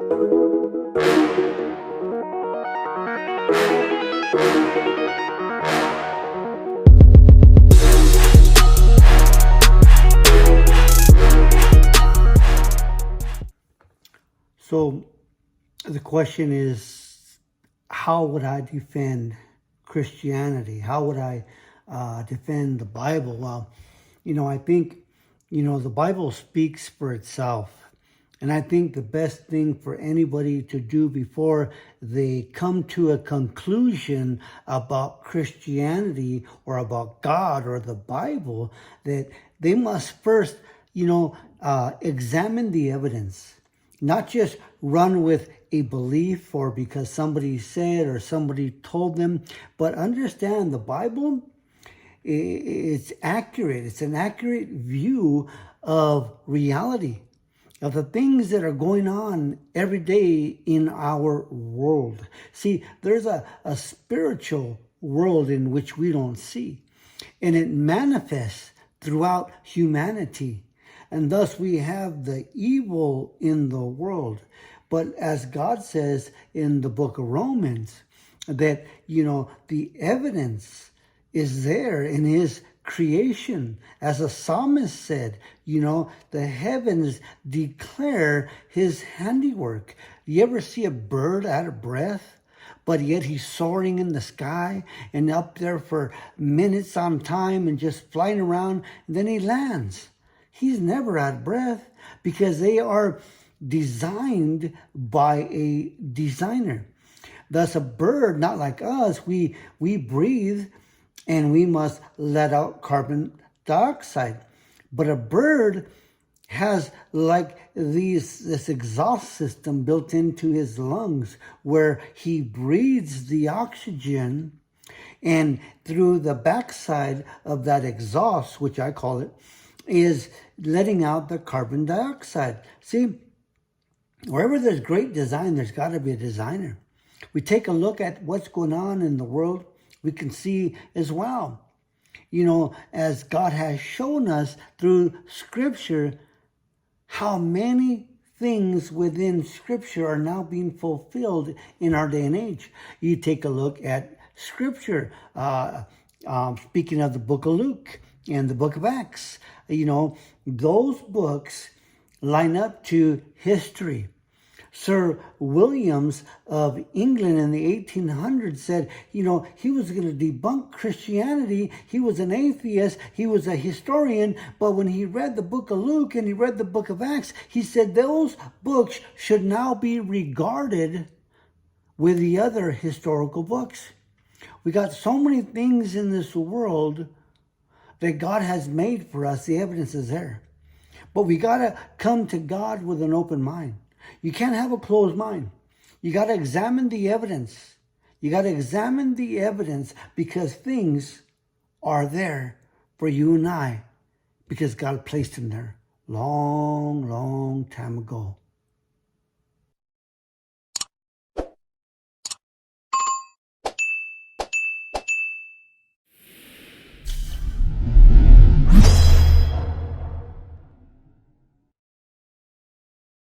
So the question is, how would I defend Christianity? How would I defend the Bible? Well, I think, the Bible speaks for itself. And I think the best thing for anybody to do before they come to a conclusion about Christianity or about God or the Bible, that they must first, examine the evidence. Not just run with a belief or because somebody said or somebody told them, but understand the Bible, it's accurate. It's an accurate view of reality, of the things that are going on every day in our world. See, there's a spiritual world in which we don't see, and it manifests throughout humanity. And thus we have the evil in the world. But as God says in the book of Romans, that, the evidence is there in his creation. As the psalmist said, the heavens declare his handiwork. You ever see a bird out of breath? But yet he's soaring in the sky and up there for minutes on time and just flying around. And then he lands. He's never out of breath because they are designed by a designer. Thus, a bird, not like us, we breathe and we must let out carbon dioxide. But a bird has like this exhaust system built into his lungs where he breathes the oxygen, and through the backside of that exhaust, which I call it, is letting out the carbon dioxide. See, wherever there's great design, there's got to be a designer. We take a look at what's going on in the world, we can see as well, as God has shown us through Scripture, how many things within Scripture are now being fulfilled in our day and age. You take a look at Scripture, speaking of the book of Luke and the book of Acts, those books line up to history. Sir Williams of England in the 1800s said, he was going to debunk Christianity. He was an atheist. He was a historian. But when he read the book of Luke and he read the book of Acts, he said those books should now be regarded with the other historical books. We got so many things in this world that God has made for us. The evidence is there. But we got to come to God with an open mind. You can't have a closed mind. You got to examine the evidence. You got to examine the evidence because things are there for you and I because God placed them there long, long time ago.